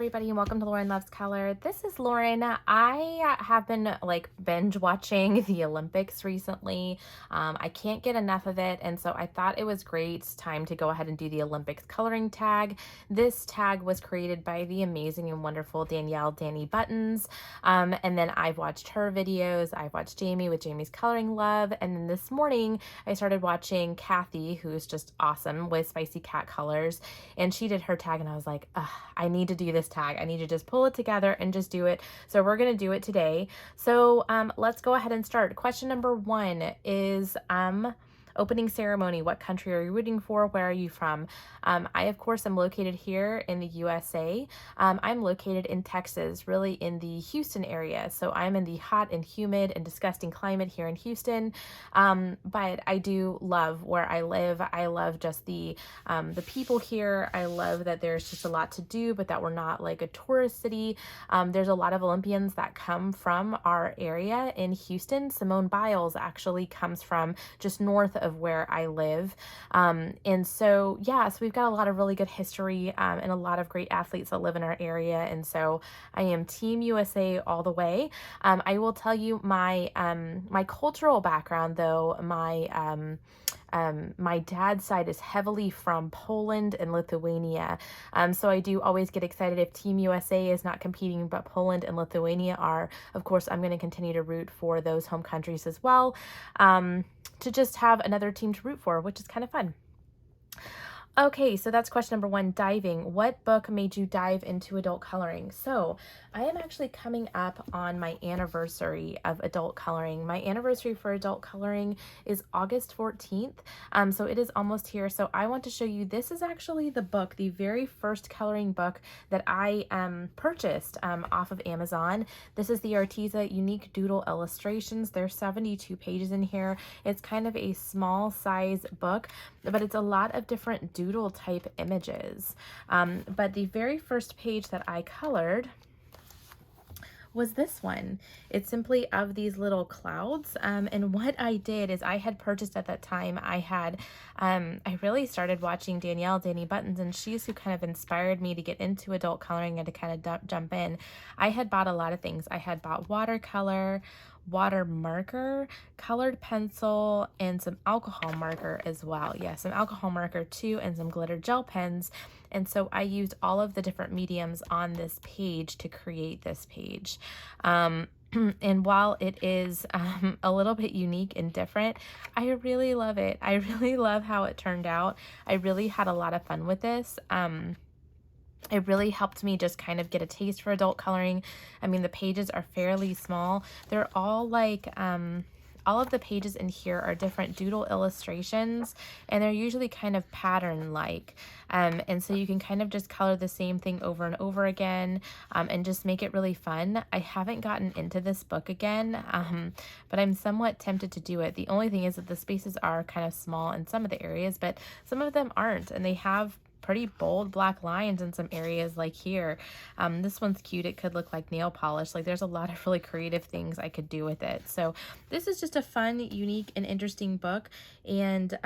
everybody, and welcome to Lauren Loves Color. This is Lauren. I have been like binge watching the Olympics recently. I can't get enough of it, and so I thought it was great time to go ahead and do the Olympics coloring tag. This tag was created by the amazing and wonderful Danielle Danny Buttons, and then I've watched her videos. I've watched Jamie with Jamie's Coloring Love, and then this morning I started watching Kathy, who's just awesome with Spicy Cat Colors, and she did her tag, and I was like, I need to do this tag. I need to just pull it together and just do it. So we're going to do it today. So let's go ahead and start. Question number 1 is opening ceremony. What country are you rooting for? Where are you from? I, of course, am located here in the USA. I'm located in Texas, really in the Houston area. So I'm in the hot and humid and disgusting climate here in Houston. But I do love where I live. I love just the people here. I love that there's just a lot to do, but that we're not like a tourist city. There's a lot of Olympians that come from our area in Houston. Simone Biles actually comes from just north of where I live. And so, yeah, so we've got a lot of really good history and a lot of great athletes that live in our area. And so I am Team USA all the way. I will tell you my my cultural background, though. My dad's side is heavily from Poland and Lithuania. So I do always get excited if Team USA is not competing, but Poland and Lithuania are. Of course, I'm going to continue to root for those home countries as well, to just have another team to root for, which is kind of fun. Okay, so that's question number 1, diving. What book made you dive into adult coloring? So I am actually coming up on my anniversary of adult coloring. My anniversary for adult coloring is August 14th. So it is almost here. So I want to show you, this is actually the book, the very first coloring book that I purchased off of Amazon. This is the Arteza Unique Doodle Illustrations. There's 72 pages in here. It's kind of a small size book, but it's a lot of different doodle type images. But the very first page that I colored was this one. It's simply of these little clouds. And what I did is, I had purchased at that time, I really started watching Danielle Danny Buttons, and she's who kind of inspired me to get into adult coloring and to kind of jump in. I had bought a lot of things. I had bought watercolor, water marker, colored pencil, and some alcohol marker as well. Yeah, some alcohol marker too, and some glitter gel pens. And so I used all of the different mediums on this page to create this page. And while it is a little bit unique and different, I really love it. I really love how it turned out. I really had a lot of fun with this. It really helped me just kind of get a taste for adult coloring. I mean, the pages are fairly small. They're all like, all of the pages in here are different doodle illustrations, and they're usually kind of pattern-like. And so you can kind of just color the same thing over and over again, and just make it really fun. I haven't gotten into this book again, but I'm somewhat tempted to do it. The only thing is that the spaces are kind of small in some of the areas, but some of them aren't, and they have pretty bold black lines in some areas, like here. This one's cute. It could look like nail polish. Like, there's a lot of really creative things I could do with it. So this is just a fun, unique, and interesting book. And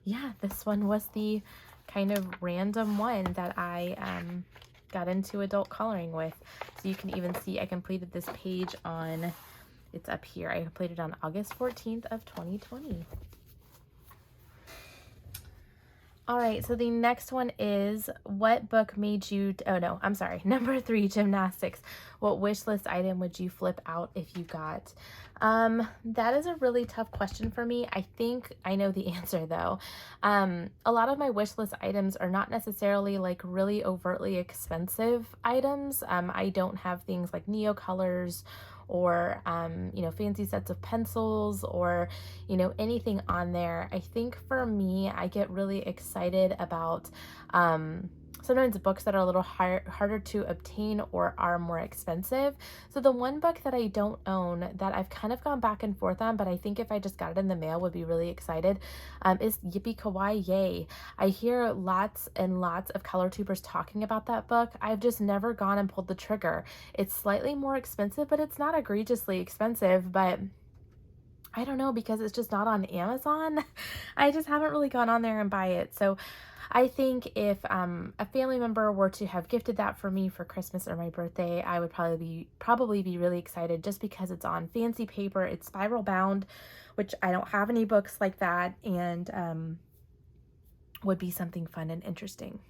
yeah, this one was the kind of random one that I got into adult coloring with. So you can even see I completed this page on, it's up here, I completed on August 14th of 2020. All right, so the next one is, what book made you, oh no, I'm sorry, number 3, gymnastics. What wish list item would you flip out if you got? That is a really tough question for me. I think I know the answer, though. A lot of my wish list items are not necessarily like really overtly expensive items. I don't have things like Neo colors or, you know, fancy sets of pencils or, you know, anything on there. I think for me, I get really excited about, sometimes books that are a little harder to obtain or are more expensive. So the one book that I don't own that I've kind of gone back and forth on, but I think if I just got it in the mail would be really excited, is Yippee Kawaii Yay. I hear lots and lots of color tubers talking about that book. I've just never gone and pulled the trigger. It's slightly more expensive, but it's not egregiously expensive, but I don't know, because it's just not on Amazon. I just haven't really gone on there and buy it. So I think if a family member were to have gifted that for me for Christmas or my birthday, I would probably be really excited, just because it's on fancy paper, it's spiral bound, which I don't have any books like that, and would be something fun and interesting.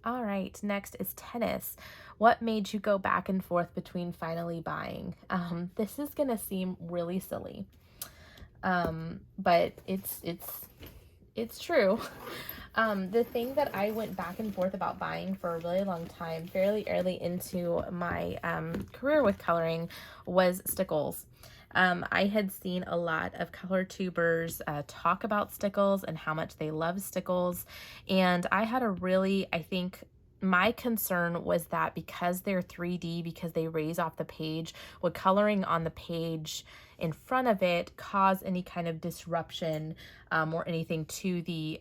All right, next is tennis. What made you go back and forth between finally buying? This is gonna seem really silly, but it's true. The thing that I went back and forth about buying for a really long time, fairly early into my career with coloring, was Stickles. I had seen a lot of color tubers talk about Stickles and how much they love Stickles, and I had I think my concern was that because they're 3D, because they raise off the page, would coloring on the page in front of it cause any kind of disruption or anything to the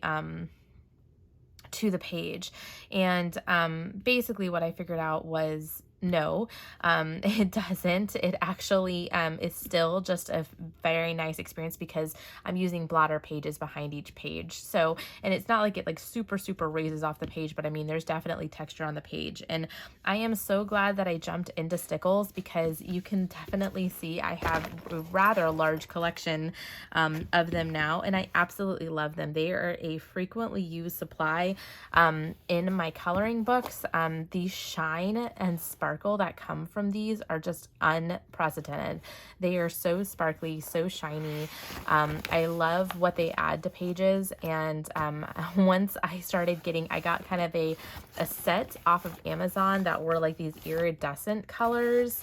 page. And basically what I figured out was no, it doesn't. It actually is still just a very nice experience, because I'm using blotter pages behind each page. So, and it's not like it like super raises off the page, but I mean, there's definitely texture on the page. And I am so glad that I jumped into Stickles, because you can definitely see I have a rather large collection of them now, and I absolutely love them. They are a frequently used supply in my coloring books. The shine and sparkle that come from these are just unprecedented. They are so sparkly, so shiny. I love what they add to pages, and once I got kind of a set off of Amazon that were like these iridescent colors.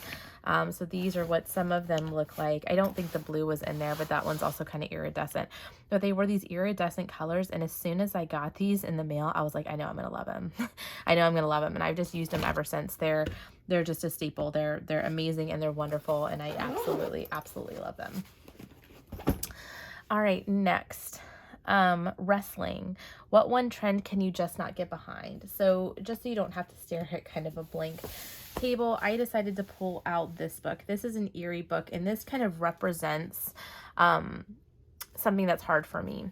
So these are what some of them look like. I don't think the blue was in there, but that one's also kind of iridescent. But they were these iridescent colors, and as soon as I got these in the mail, I was like, I know I'm gonna love them. I know I'm gonna love them, and I've just used them ever since. They're just a staple. They're amazing and they're wonderful, and I absolutely love them. All right, next. Wrestling. What one trend can you just not get behind? So just so you don't have to stare at kind of a blank table, I decided to pull out this book. This is an eerie book, and this kind of represents something that's hard for me.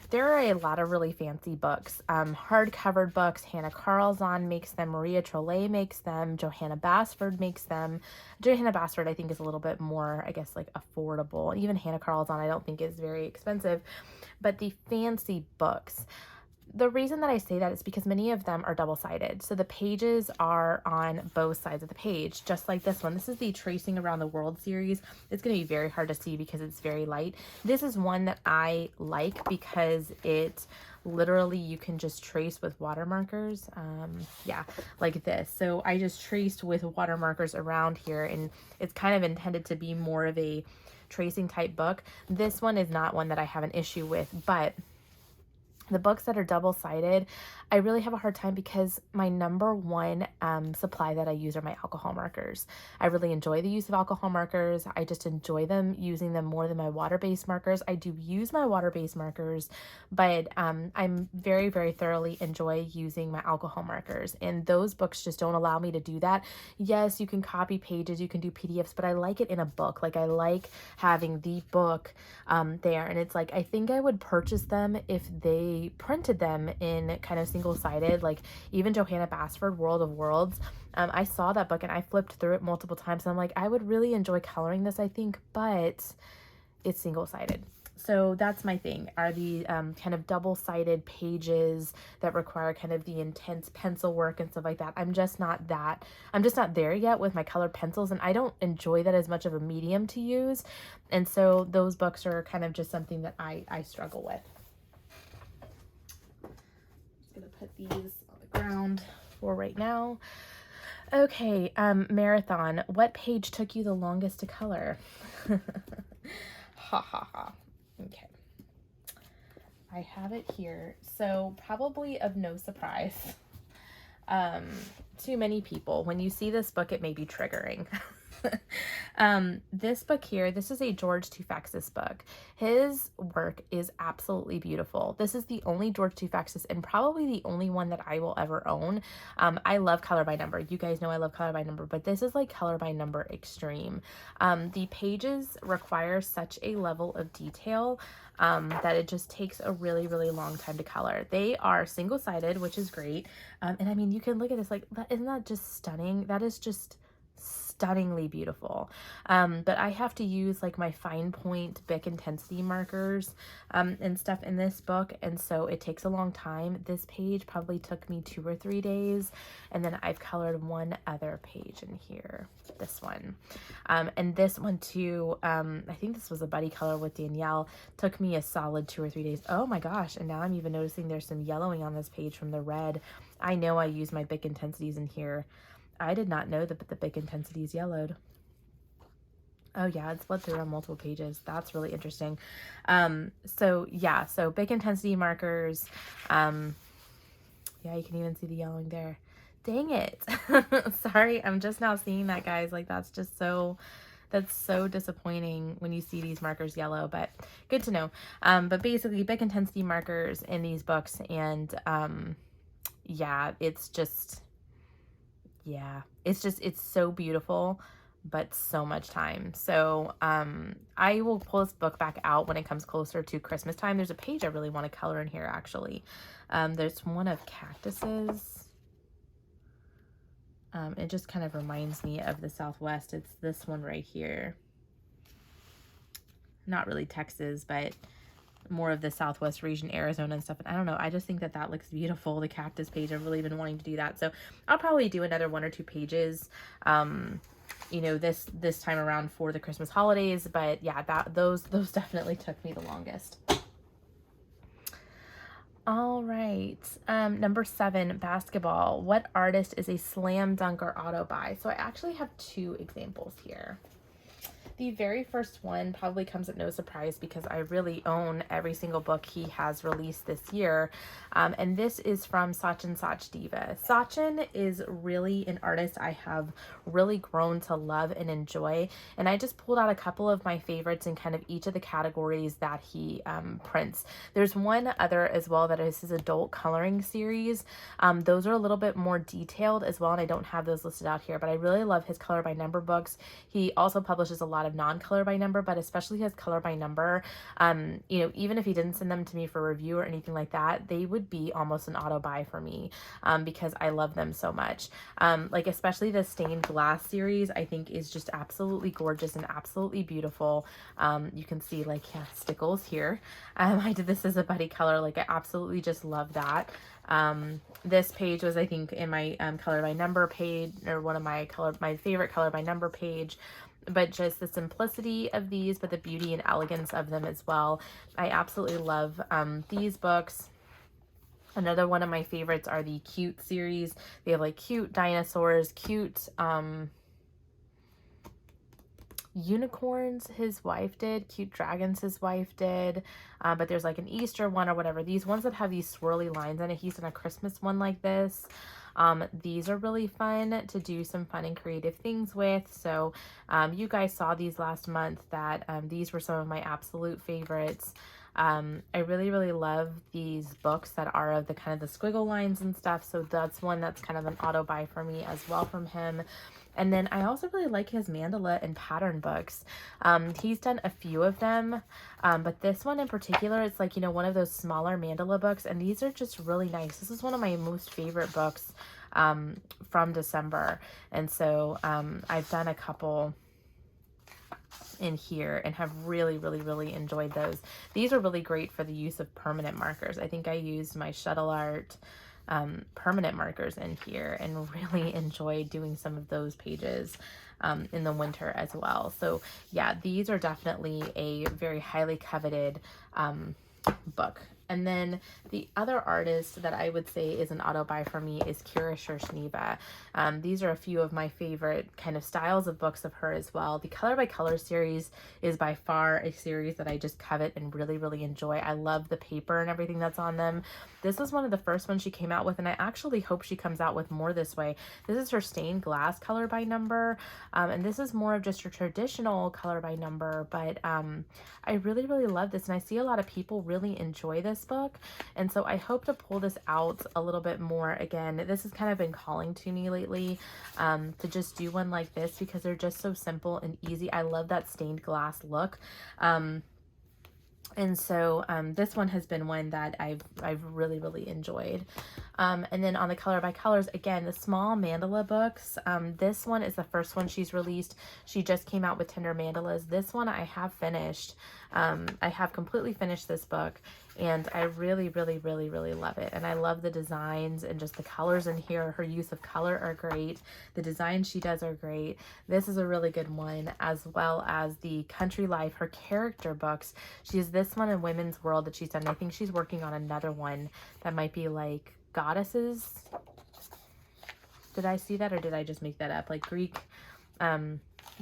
There are a lot of really fancy books, hard-covered books. Hannah Carlzon makes them, Maria Trolle makes them, Johanna Basford makes them. Johanna Basford, I think, is a little bit more, I guess, like affordable. Even Hannah Carlzon, I don't think is very expensive. But the fancy books, the reason that I say that is because many of them are double-sided. So the pages are on both sides of the page, just like this one. This is the Tracing Around the World series. It's going to be very hard to see because it's very light. This is one that I like because it literally, you can just trace with water markers. Yeah, like this. So I just traced with water markers around here, and it's kind of intended to be more of a tracing type book. This one is not one that I have an issue with, but the books that are double-sided, I really have a hard time, because my number one supply that I use are my alcohol markers. I really enjoy the use of alcohol markers. I just enjoy using them more than my water-based markers. I do use my water-based markers, but I'm very thoroughly enjoy using my alcohol markers, and those books just don't allow me to do that. Yes, you can copy pages, you can do PDFs, but I like it in a book. Like, I like having the book there, and it's like, I think I would purchase them if they printed them in kind of single-sided, like even Johanna Basford, World of Worlds. I saw that book and I flipped through it multiple times, and I'm like, I would really enjoy coloring this, I think, but it's single-sided. So that's my thing, are the kind of double-sided pages that require kind of the intense pencil work and stuff like that. I'm just not there yet with my colored pencils, and I don't enjoy that as much of a medium to use. And so those books are kind of just something that I struggle with. Put these on the ground for right now. Okay, marathon. What page took you the longest to color? Ha ha ha. Okay. I have it here. So probably of no surprise to many people, when you see this book, it may be triggering. This book here, this is a George Toufaxis book. His work is absolutely beautiful. This is the only George Toufaxis and probably the only one that I will ever own. I love color by number. You guys know I love color by number, but this is like color by number extreme. The pages require such a level of detail that it just takes a really, really long time to color. They are single-sided, which is great. And I mean, you can look at this like, isn't that just stunning? That is just stunningly beautiful. But I have to use like my fine point Bic intensity markers and stuff in this book, and so it takes a long time. This page probably took me 2 or 3 days, and then I've colored one other page in here, this one. And this one too, I think this was a buddy color with Danielle, took me a solid 2 or 3 days. Oh my gosh, and now I'm even noticing there's some yellowing on this page from the red. I know I use my Bic intensities in here. I did not know that the Bic intensity is yellowed. Oh yeah, it's bled through on multiple pages. That's really interesting. So yeah, so Bic intensity markers. Yeah, you can even see the yellowing there. Dang it. Sorry, I'm just now seeing that, guys. Like, that's just so, that's so disappointing when you see these markers yellow, but good to know. But basically Bic intensity markers in these books, and yeah, it's just, yeah, it's so beautiful, but so much time. So I will pull this book back out when it comes closer to Christmas time. There's a page I really want to color in here, actually. There's one of cactuses. It just kind of reminds me of the Southwest. It's this one right here. Not really Texas, but more of the Southwest region, Arizona and stuff. And I don't know, I just think that that looks beautiful, the cactus page. I've really been wanting to do that, so I'll probably do another 1 or 2 pages you know, this time around for the Christmas holidays. But yeah, those definitely took me the longest. All right, number 7, basketball. What artist is a slam dunk or auto buy? So I actually have 2 examples here. The very first one probably comes at no surprise because I really own every single book he has released this year. And this is from Sachin Diva. Sachin is really an artist I have really grown to love and enjoy. And I just pulled out a couple of my favorites in kind of each of the categories that he prints. There's one other as well that is his adult coloring series. Those are a little bit more detailed as well, and I don't have those listed out here, but I really love his color by number books. He also publishes a lot of non-color by number, but especially his color by number. You know, even if he didn't send them to me for review or anything like that, they would be almost an auto buy for me because I love them so much. Like especially the stained glass series, I think is just absolutely gorgeous and absolutely beautiful. You can see like, yeah, Stickles here. I did this as a buddy color. Like I absolutely just love that. This page was, I think, in my color by number page, or one of my favorite color by number page. But just the simplicity of these, but the beauty and elegance of them as well. I absolutely love these books. Another one of my favorites are the cute series. They have like cute dinosaurs, cute unicorns his wife did, cute dragons his wife did, but there's like an Easter one or whatever. These ones that have these swirly lines in it, he's done a Christmas one like this. These are really fun to do some fun and creative things with. So you guys saw these last month that these were some of my absolute favorites. I really, really love these books that are of the kind of the squiggle lines and stuff. So that's one that's kind of an auto buy for me as well from him. And then I also really like his mandala and pattern books. He's done a few of them, but this one in particular, it's like, you know, one of those smaller mandala books, and these are just really nice. This is one of my most favorite books from December. And so I've done a couple in here and have really, really, really enjoyed those. These are really great for the use of permanent markers. I think I used my Shuttle Art permanent markers in here and really enjoyed doing some of those pages in the winter as well. So yeah, these are definitely a very highly coveted book And then the other artist that I would say is an auto buy for me is Kira Shershniva. These are a few of my favorite kind of styles of books of her as well. The Color by Color series is by far a series that I just covet and really, really enjoy. I love the paper and everything that's on them. This was one of the first ones she came out with, and I actually hope she comes out with more this way. This is her stained glass color by number, and this is more of just your traditional color by number, but I really, really love this, and I see a lot of people really enjoy this book, and so I hope to pull this out a little bit more. Again, this has kind of been calling to me lately, to just do one like this because they're just so simple and easy. I love that stained glass look. And so this one has been one that I've really, really enjoyed. And then on the Color by Colors, again, the small mandala books. This one is the first one she's released. She just came out with Tender Mandalas. This one I have finished. I have completely finished this book, and I really, really, really, really love it. And I love the designs and just the colors in here. Her use of color are great. The designs she does are great. This is a really good one, as well as the Country Life, her character books. She has this one in Women's World that she's done. I think she's working on another one that might be like goddesses. Did I see that, or did I just make that up? Like Greek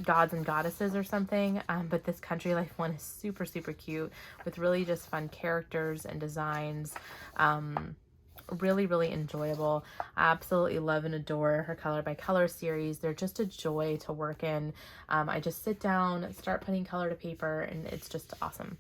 gods and goddesses or something. But this Country Life one is super, super cute with really just fun characters and designs. Really, really enjoyable. I absolutely love and adore her Color by Color series. They're just a joy to work in. I just sit down, start putting color to paper, and it's just awesome.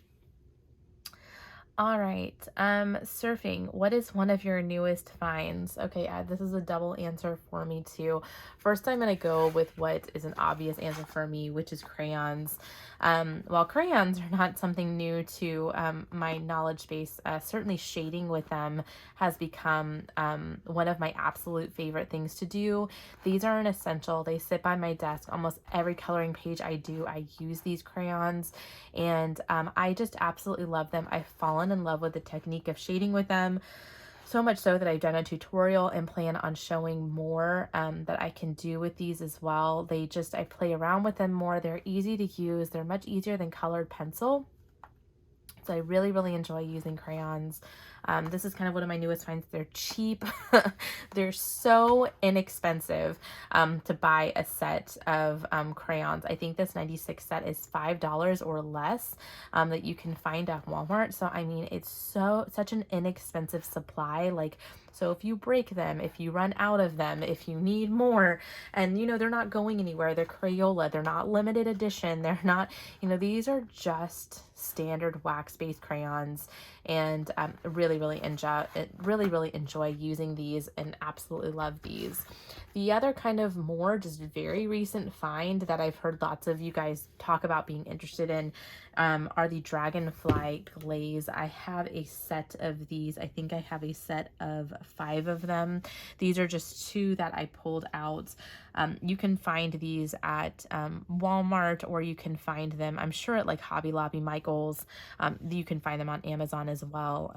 All right, surfing, what is one of your newest finds? Okay, this is a double answer for me too. First, I'm gonna go with what is an obvious answer for me, which is crayons. While crayons are not something new to my knowledge base, certainly shading with them has become one of my absolute favorite things to do. These are an essential. They sit by my desk. Almost every coloring page I do, I use these crayons, and I just absolutely love them. I've fallen in love with the technique of shading with them, so much so that I've done a tutorial and plan on showing more that I can do with these as well. I play around with them more. They're easy to use. They're much easier than colored pencil. So I really, really enjoy using crayons. This is kind of one of my newest finds. They're cheap. They're so inexpensive to buy a set of crayons. I think this 96 set is $5 or less that you can find at Walmart. So, I mean, it's such an inexpensive supply. Like, so if you break them, if you run out of them, if you need more, and you know, they're not going anywhere. They're Crayola. They're not limited edition. They're not, you know, these are just standard wax-based crayons, and really, really enjoy using these and absolutely love these. The other kind of more just very recent find that I've heard lots of you guys talk about being interested in are the Dragonfly Glaze. I have a set of these. I think I have a set of 5 of them. These are just 2 that I pulled out. You can find these at Walmart, or you can find them, I'm sure, at like Hobby Lobby, Michael's. You can find them on Amazon as well.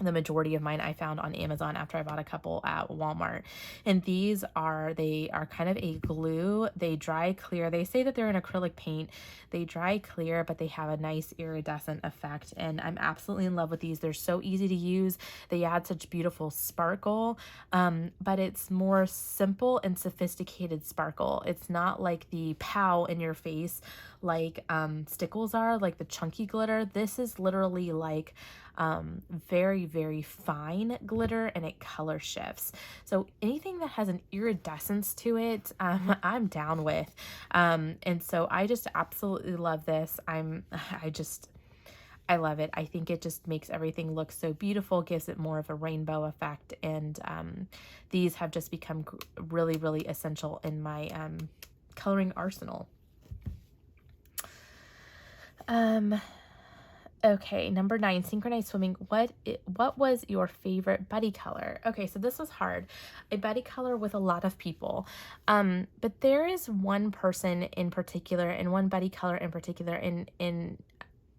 The majority of mine I found on Amazon after I bought a couple at Walmart. And they are kind of a glue. They dry clear. They say that they're an acrylic paint. They dry clear, but they have a nice iridescent effect. And I'm absolutely in love with these. They're so easy to use. They add such beautiful sparkle, but it's more simple and sophisticated sparkle. It's not like the pow in your face like Stickles are, like the chunky glitter. This is literally like very, very fine glitter, and it color shifts. So anything that has an iridescence to it, I'm down with. And so I just absolutely love this. I love it. I think it just makes everything look so beautiful, gives it more of a rainbow effect. And these have just become really, really essential in my coloring arsenal. Okay, number 9, synchronized swimming. What was your favorite buddy color? Okay, so this was hard. I buddy color with a lot of people, but there is one person in particular, and one buddy color in particular, in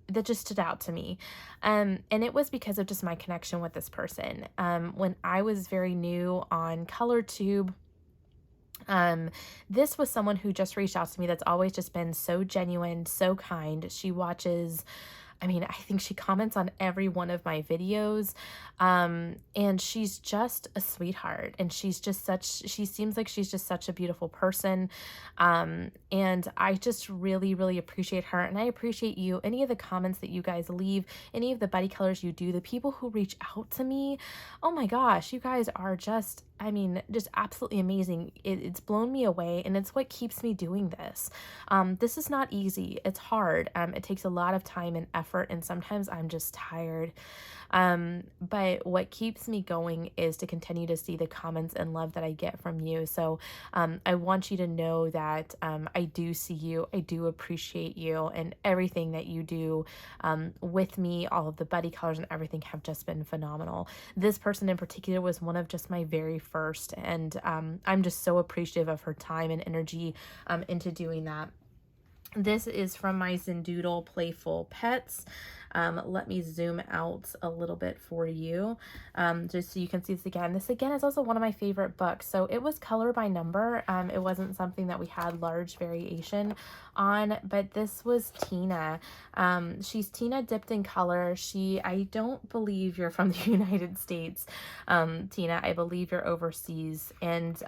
that just stood out to me, and it was because of just my connection with this person. When I was very new on ColorTube, this was someone who just reached out to me that's always just been so genuine, so kind. She watches, I mean, I think she comments on every one of my videos. And she's just a sweetheart, and she seems like she's just such a beautiful person. And I just really, really appreciate her. And I appreciate you, any of the comments that you guys leave, any of the buddy colors you do, the people who reach out to me. Oh my gosh, you guys are just, I mean, just absolutely amazing. It's blown me away, and it's what keeps me doing this. This is not easy. It's hard. It takes a lot of time and effort, and sometimes I'm just tired. But what keeps me going is to continue to see the comments and love that I get from you. So I want you to know that I do see you. I do appreciate you, and everything that you do with me. All of the buddy colors and everything have just been phenomenal. This person in particular was one of just my very first, and I'm just so appreciative of her time and energy into doing that. This is from my Zendoodle Playful Pets. Let me zoom out a little bit for you, just so you can see this again. This again is also one of my favorite books. So it was color by number. It wasn't something that we had large variation on, but this was Tina. She's Tina dipped in color. I don't believe you're from the United States, Tina. I believe you're overseas, and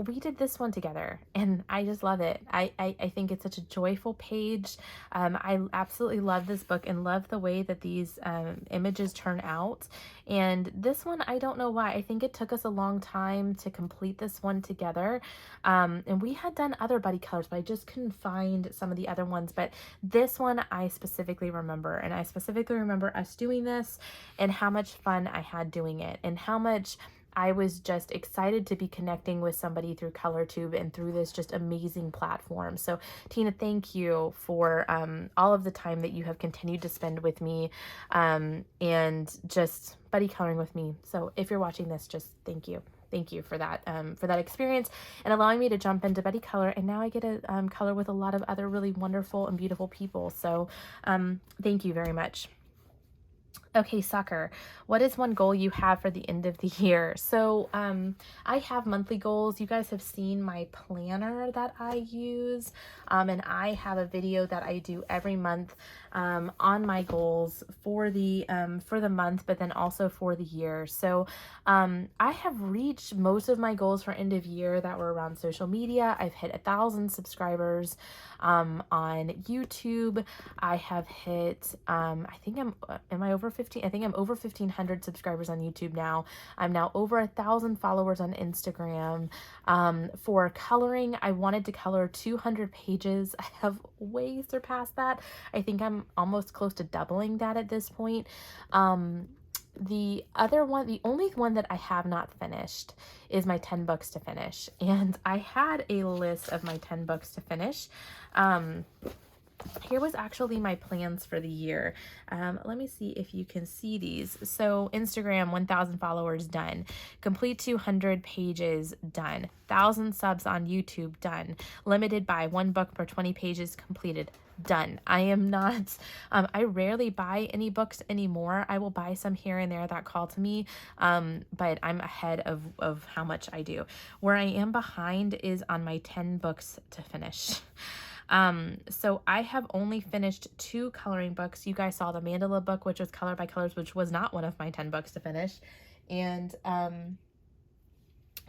we did this one together, and I just love it. I think it's such a joyful page. I absolutely love this book and love the way that these images turn out. And this one, I don't know why. I think it took us a long time to complete this one together. And we had done other buddy colors, but I just couldn't find some of the other ones. But this one I specifically remember, and I specifically remember us doing this and how much fun I had doing it, and how much I was just excited to be connecting with somebody through ColorTube and through this just amazing platform. So Tina, thank you for all of the time that you have continued to spend with me and just buddy coloring with me. So if you're watching this, just thank you. Thank you for that experience and allowing me to jump into buddy color. And now I get to color with a lot of other really wonderful and beautiful people. So thank you very much. Okay, Sucker, what is one goal you have for the end of the year? So I have monthly goals. You guys have seen my planner that I use, and I have a video that I do every month on my goals for the month, but then also for the year. So I have reached most of my goals for end of year that were around social media. I've hit 1,000 subscribers on YouTube. I have hit am I over 15? I think I'm over 1,500 subscribers on YouTube now. I'm now over 1,000 followers on Instagram. For coloring, I wanted to color 200 pages. I have way surpassed that. I think I'm almost close to doubling that at this point. The only one that I have not finished is my 10 books to finish. And I had a list of my 10 books to finish. Here was actually my plans for the year. Let me see if you can see these. So Instagram, 1,000 followers, done. Complete 200 pages, done. 1,000 subs on YouTube, done. Limited by 1 book per 20 pages completed, done. I am not, I rarely buy any books anymore. I will buy some here and there that call to me, but I'm ahead of how much I do. Where I am behind is on my 10 books to finish. So I have only finished 2 coloring books. You guys saw the Mandala book, which was Color by Colors, which was not one of my 10 books to finish. And,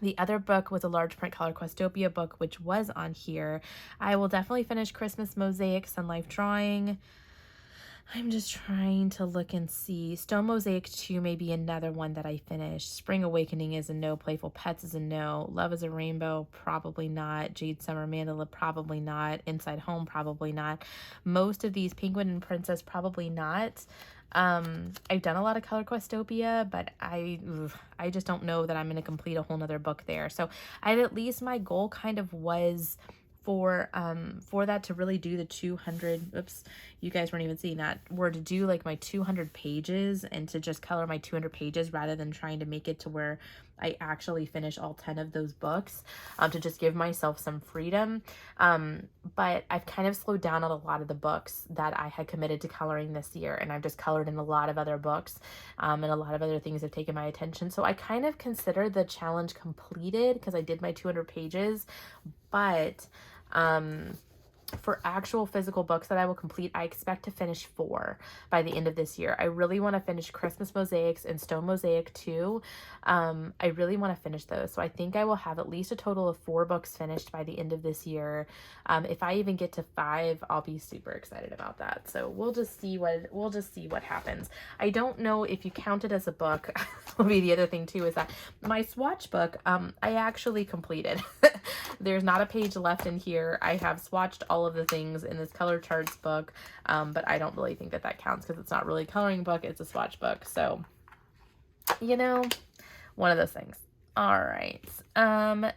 the other book was a large print Color Questopia book, which was on here. I will definitely finish Christmas Mosaic, Sun Life Drawing. I'm just trying to look and see. Stone Mosaic 2 may be another one that I finished. Spring Awakening is a no. Playful Pets is a no. Love is a Rainbow, probably not. Jade Summer Mandala, probably not. Inside Home, probably not. Most of these, Penguin and Princess, probably not. I've done a lot of Color Questopia, but I just don't know that I'm going to complete a whole nother book there. So at least my goal kind of was for that to really do the 200, oops, you guys weren't even seeing that, were to do like my 200 pages and to just color my 200 pages rather than trying to make it to where I actually finish all 10 of those books, to just give myself some freedom. But I've kind of slowed down on a lot of the books that I had committed to coloring this year, and I've just colored in a lot of other books, and a lot of other things have taken my attention. So I kind of consider the challenge completed because I did my 200 pages, but For actual physical books that I will complete, I expect to finish 4 by the end of this year. I really want to finish Christmas Mosaics and Stone Mosaic too. I really want to finish those. So I think I will have at least a total of 4 books finished by the end of this year. If I even get to 5, I'll be super excited about that. So we'll just see what happens. I don't know if you count it as a book. Will be the other thing too, is that my swatch book, I actually completed. There's not a page left in here. I have swatched all of the things in this color charts book, but I don't really think that that counts because it's not really a coloring book, it's a swatch book. So, you know, one of those things. All right.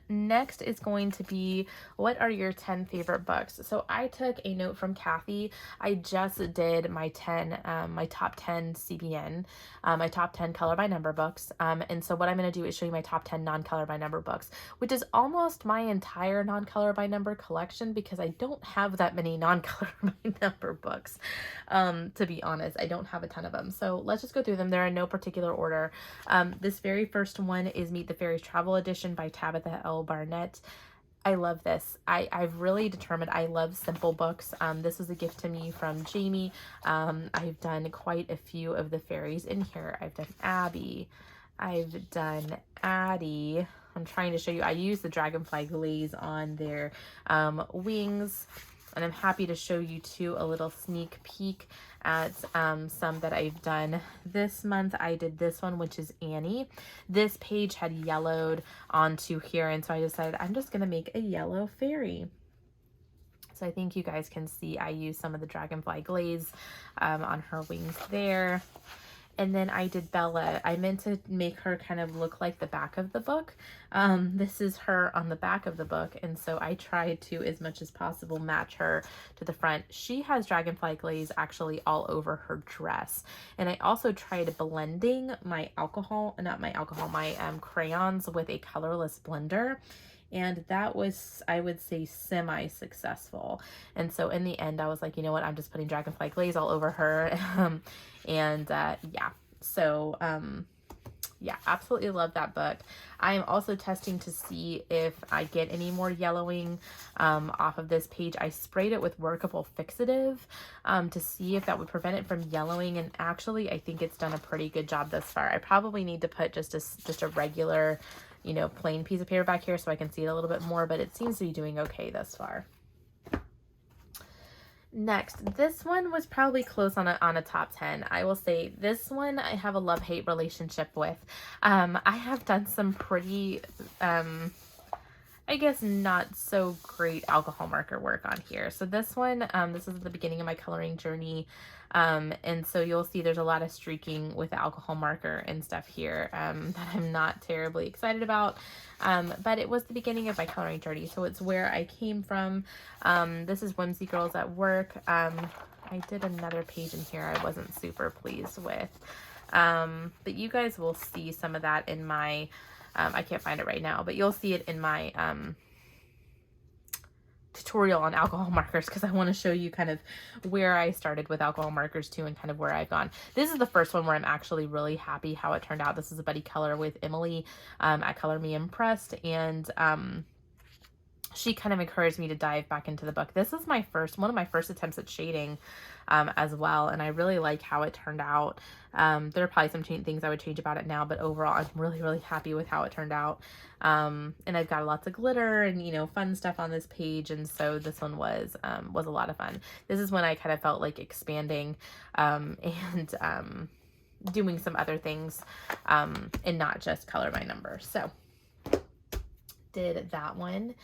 Next is going to be, what are your 10 favorite books? So I took a note from Kathy. I just did my top 10 CBN, my top 10 color by number books. And so what I'm going to do is show you my top 10 non-color by number books, which is almost my entire non-color by number collection because I don't have that many non-color by number books. To be honest, I don't have a ton of them. So let's just go through them. They're in no particular order. This very first one is Meet the Fairies Travel Edition by Tabitha L. Barnett. I love this. I've really determined I love simple books. This was a gift to me from Jamie. I've done quite a few of the fairies in here. I've done Abby. I've done Addie. I'm trying to show you. I use the Dragonfly glaze on their wings. And I'm happy to show you too a little sneak peek at some that I've done this month. I did this one, which is Annie. This page had yellowed onto here, and so I decided I'm just going to make a yellow fairy. So I think you guys can see I used some of the Dragonfly glaze on her wings there. And then I did Bella. I meant to make her kind of look like the back of the book. This is her on the back of the book. And so I tried to, as much as possible, match her to the front. She has Dragonfly glaze actually all over her dress. And I also tried blending my crayons with a colorless blender. And that was, I would say, semi-successful. And so in the end, I was like, you know what, I'm just putting Dragonfly glaze all over her. Yeah. So, yeah, absolutely love that book. I am also testing to see if I get any more yellowing off of this page. I sprayed it with workable fixative to see if that would prevent it from yellowing. And actually, I think it's done a pretty good job thus far. I probably need to put just a regular, you know, plain piece of paper back here so I can see it a little bit more, but it seems to be doing okay thus far. Next, this one was probably close on a top 10. I will say this one I have a love-hate relationship with. I have done some pretty, I guess not so great alcohol marker work on here. So this one, this is the beginning of my coloring journey. And so you'll see there's a lot of streaking with the alcohol marker and stuff here that I'm not terribly excited about. But it was the beginning of my coloring journey, so it's where I came from. This is Whimsy Girls at Work. I did another page in here I wasn't super pleased with. But you guys will see some of that in my, I can't find it right now, but you'll see it in my tutorial on alcohol markers because I want to show you kind of where I started with alcohol markers too and kind of where I've gone. This is the first one where I'm actually really happy how it turned out. This is a buddy color with Emily at Color Me Impressed, and she kind of encouraged me to dive back into the book. This is one of my first attempts at shading as well, and I really like how it turned out. There are probably some things I would change about it now, but overall I'm really happy with how it turned out. And I've got lots of glitter and, you know, fun stuff on this page, and so this one was a lot of fun. This is when I kind of felt like expanding and doing some other things and not just color by number. So did that one.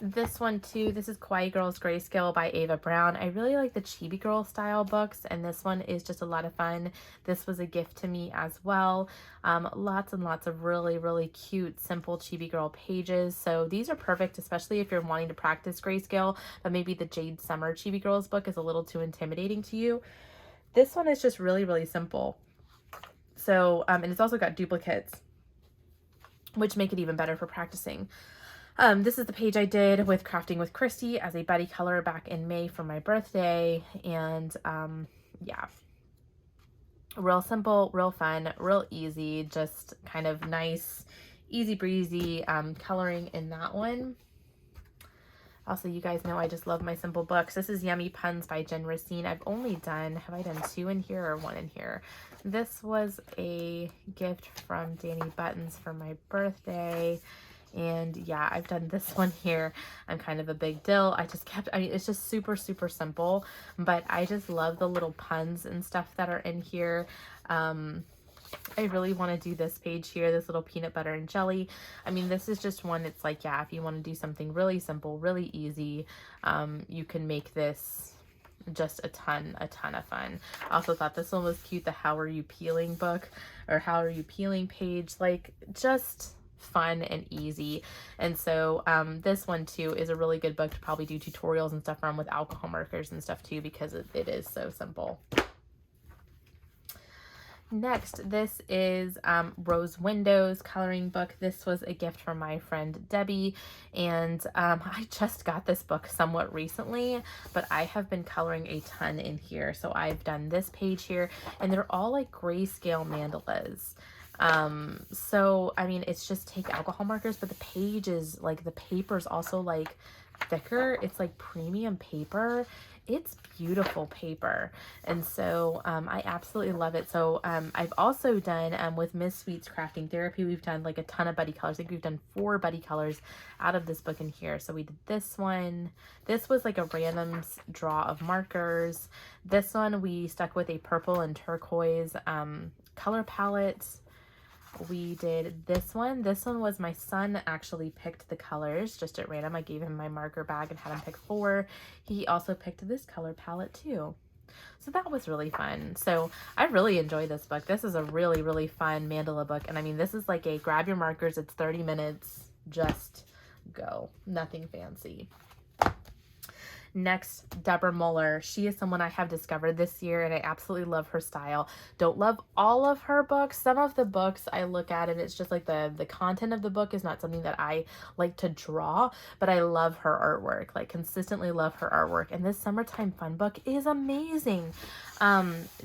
This one too, this is Kawaii Girls Grayscale by Ava Brown. I really like the Chibi Girl style books, and this one is just a lot of fun. This was a gift to me as well. Lots and lots of really cute, simple Chibi Girl pages. So these are perfect, especially if you're wanting to practice grayscale, but maybe the Jade Summer Chibi Girls book is a little too intimidating to you. This one is just really simple. So, and it's also got duplicates, which make it even better for practicing. This is the page I did with Crafting with Christy as a buddy color back in May for my birthday. And yeah, real simple, real fun, real easy, just kind of nice, easy breezy coloring in that one. Also, you guys know I just love my simple books. This is Yummy Puns by Jen Racine. I've only done, have I done 2 in here or 1 in here? This was a gift from Danny Buttons for my birthday. And yeah, I've done this one here. I'm kind of a big deal. I mean, it's just super, super simple, but I just love the little puns and stuff that are in here. I really want to do this page here, this little peanut butter and jelly. I mean, this is just one, it's like, yeah, if you want to do something really simple, really easy, you can make this just a ton of fun. I also thought this one was cute, the How Are You Peeling book, or How Are You Peeling page, like just fun and easy. And so this one too is a really good book to probably do tutorials and stuff from with alcohol markers and stuff too, because it is so simple. Next, this is Rose Windows coloring book. This was a gift from my friend Debbie, and I just got this book somewhat recently, but I have been coloring a ton in here. So I've done this page here, and they're all like grayscale mandalas. So I mean, it's just take alcohol markers, but the page is like, the paper's also like thicker. It's like premium paper. It's beautiful paper, and so I absolutely love it. So I've also done with Miss Sweet's Crafting Therapy, we've done like a ton of buddy colors. I think we've done 4 buddy colors out of this book in here. So we did this one. This was like a random draw of markers. This one we stuck with a purple and turquoise color palette. We did this one. This one was my son actually picked the colors just at random. I gave him my marker bag and had him pick 4. He also picked this color palette too. So that was really fun. So I really enjoy this book. This is a really, really fun mandala book. And I mean, this is like a grab your markers. It's 30 minutes. Just go. Nothing fancy. Next, Deborah Muller. She is someone I have discovered this year, and I absolutely love her style. Don't love all of her books. Some of the books I look at and it's just like the content of the book is not something that I like to draw, but I love her artwork, like consistently love her artwork. And this Summertime Fun book is amazing.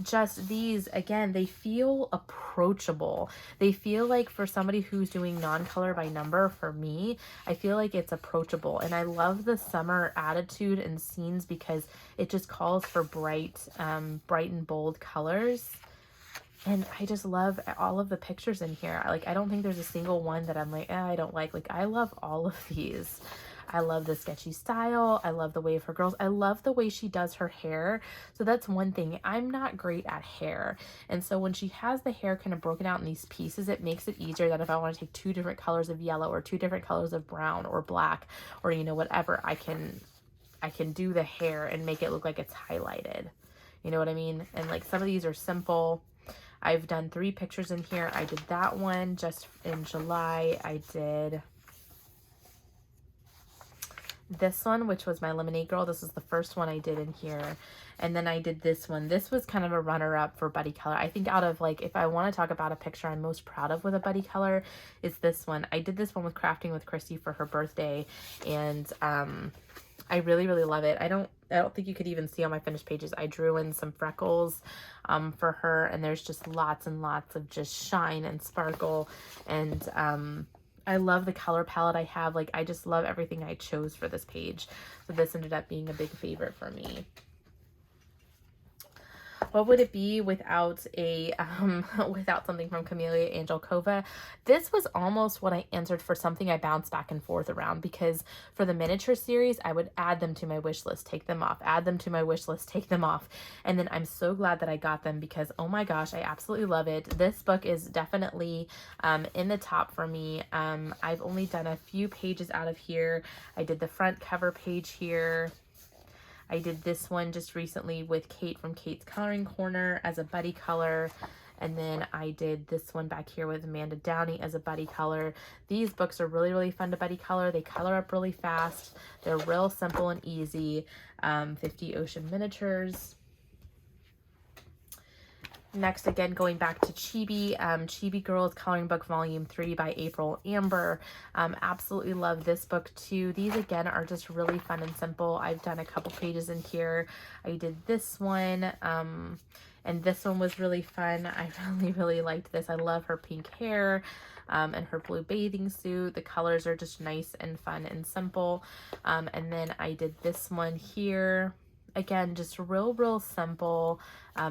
Just these, again, they feel approachable. They feel like for somebody who's doing non-color by number, for me, I feel like it's approachable. And I love the summer attitude and scenes because it just calls for bright and bold colors. And I just love all of the pictures in here. Like, I don't think there's a single one that I'm like, I don't like. Like, I love all of these. I love the sketchy style. I love the way of her girls. I love the way she does her hair. So that's one thing. I'm not great at hair. And so when she has the hair kind of broken out in these pieces, it makes it easier that if I want to take 2 different colors of yellow or 2 different colors of brown or black or, you know, whatever, I can do the hair and make it look like it's highlighted. You know what I mean? And like some of these are simple. I've done 3 pictures in here. I did that one just in July. I did this one, which was my Lemonade Girl. This is the first one I did in here. And then I did this one. This was kind of a runner-up for buddy color. I think out of like, if I want to talk about a picture I'm most proud of with a buddy color, it's this one. I did this one with Crafting with Christy for her birthday, and I really, really love it. I don't think you could even see on my finished pages. I drew in some freckles for her, and there's just lots and lots of just shine and sparkle. And I love the color palette I have. Like, I just love everything I chose for this page. So this ended up being a big favorite for me. What would it be without a without something from Camellia Angelkova? This was almost what I answered for something I bounced back and forth around, because for the miniature series, I would add them to my wish list, take them off, add them to my wish list, take them off. And then I'm so glad that I got them because, oh my gosh, I absolutely love it. This book is definitely in the top for me. I've only done a few pages out of here. I did the front cover page here. I did this one just recently with Kate from Kate's Coloring Corner as a buddy color. And then I did this one back here with Amanda Downey as a buddy color. These books are really, really fun to buddy color. They color up really fast. They're real simple and easy. 50 Ocean Miniatures. Next, again, going back to Chibi, Chibi Girls Coloring Book Volume 3 by April Amber. Absolutely love this book too. These, again, are just really fun and simple. I've done a couple pages in here. I did this one, and this one was really fun. I really liked this. I love her pink hair and her blue bathing suit. The colors are just nice and fun and simple. And then I did this one here. Again, just real simple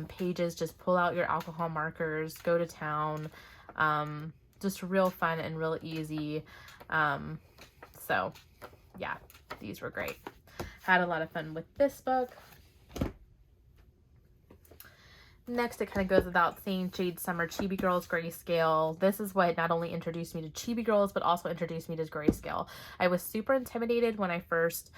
pages. Just pull out your alcohol markers, go to town. Just real fun and real easy. So yeah, these were great. Had a lot of fun with this book. Next, it kind of goes without saying, Jade Summer Chibi Girls Grayscale. This is what not only introduced me to Chibi Girls, but also introduced me to Grayscale. I was super intimidated when I first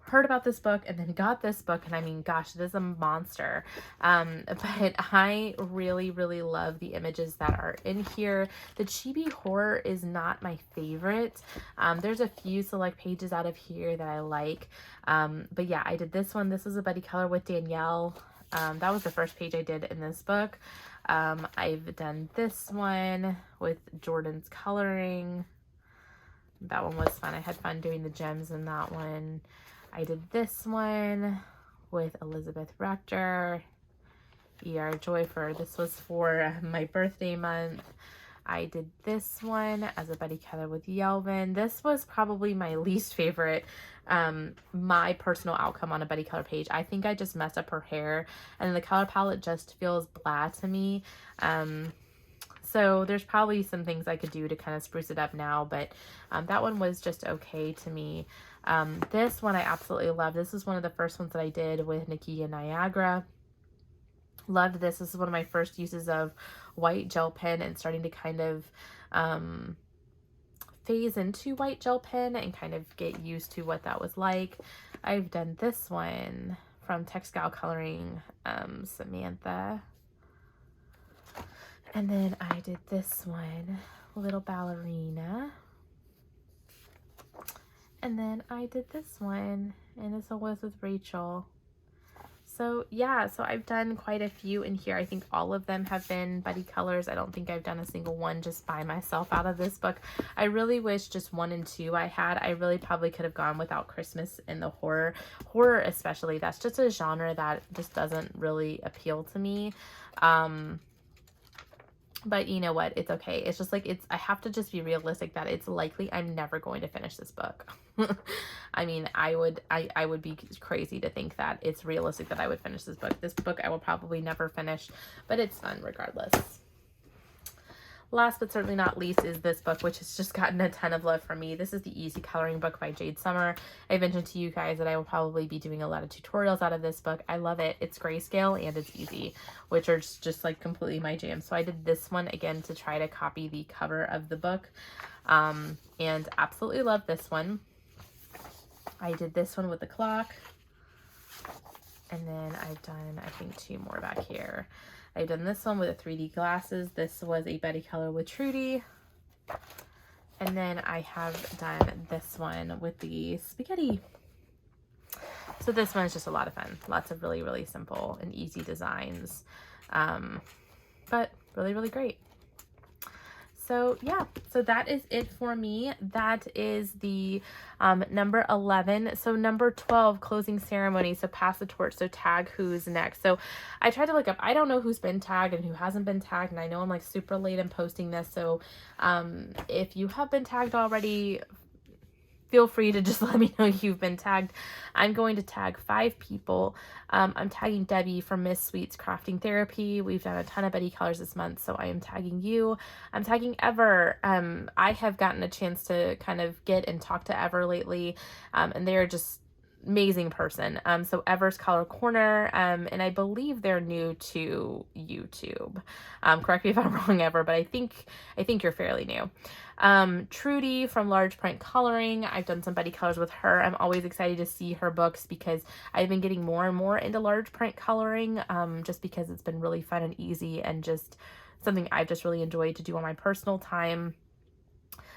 heard about this book and then got this book, and I mean, gosh, it is a monster. But I really love the images that are in here. The Chibi horror is not my favorite. There's a few select pages out of here that I like. But yeah, I did this one. This was a buddy color with Danielle. That was the first page I did in this book. I've done this one with Jordan's coloring. That one was fun. I had fun doing the gems in that one. I did this one with Elizabeth Rector, E.R. Joyford. This was for my birthday month. I did this one as a buddy color with Yelvin. This was probably my least favorite, my personal outcome on a buddy color page. I think I just messed up her hair, and the color palette just feels blah to me. So there's probably some things I could do to kind of spruce it up now, but that one was just okay to me. This one I absolutely love. This is one of the first ones that I did with Nakia Niagara. Loved this. This is one of my first uses of white gel pen and starting to kind of phase into white gel pen and kind of get used to what that was like. I've done this one from Textile Coloring, Samantha. And then I did this one, Little Ballerina. And then I did this one, and this one was with Rachel. So yeah, so I've done quite a few in here. I think all of them have been buddy colors. I don't think I've done a single one just by myself out of this book. I really wish just 1 and 2 I had. I really probably could have gone without Christmas and the horror. Horror especially, that's just a genre that just doesn't really appeal to me. But you know what? It's okay. It's just like, I have to just be realistic that it's likely I'm never going to finish this book. I mean, I would be crazy to think that it's realistic that I would finish this book. This book I will probably never finish, but it's fun regardless. Last but certainly not least is this book, which has just gotten a ton of love from me. This is the Easy Coloring Book by Jade Summer. I mentioned to you guys that I will probably be doing a lot of tutorials out of this book. I love it. It's grayscale and it's easy, which are just like completely my jam. So I did this one again to try to copy the cover of the book, and absolutely love this one. I did this one with the clock, and then I've done, I think, 2 more back here. I've done this one with the 3D glasses. This was a buddy color with Trudy. And then I have done this one with the spaghetti. So this one is just a lot of fun. Lots of really simple and easy designs. But really great. So yeah, so that is it for me. That is the number 11. So number 12, closing ceremony. So pass the torch. So tag who's next. So I tried to look up, I don't know who's been tagged and who hasn't been tagged. And I know I'm like super late in posting this. So if you have been tagged already, feel free to just let me know you've been tagged. I'm going to tag 5 people. I'm tagging Debbie from Miss Sweet's Crafting Therapy. We've done a ton of buddy colors this month, so I am tagging you. I'm tagging Ever. I have gotten a chance to kind of get and talk to Ever lately, and they're just amazing person. So Ever's Color Corner, and I believe they're new to YouTube. Correct me if I'm wrong, Ever, but I think you're fairly new. Trudy from Large Print Coloring. I've done some buddy colors with her. I'm always excited to see her books because I've been getting more and more into large print coloring, just because it's been really fun and easy and just something I've just really enjoyed to do on my personal time.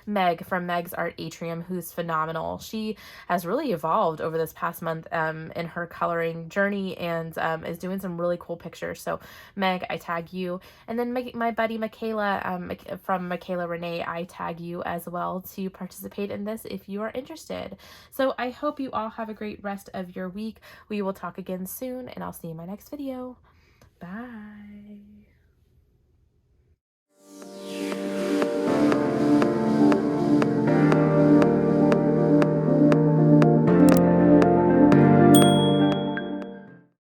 Meg from Meg's Art Atrium, who's phenomenal. She has really evolved over this past month in her coloring journey, and is doing some really cool pictures. So Meg, I tag you. And then my buddy Michaela from Michaela Renee, I tag you as well to participate in this if you are interested. So I hope you all have a great rest of your week. We will talk again soon, and I'll see you in my next video. Bye.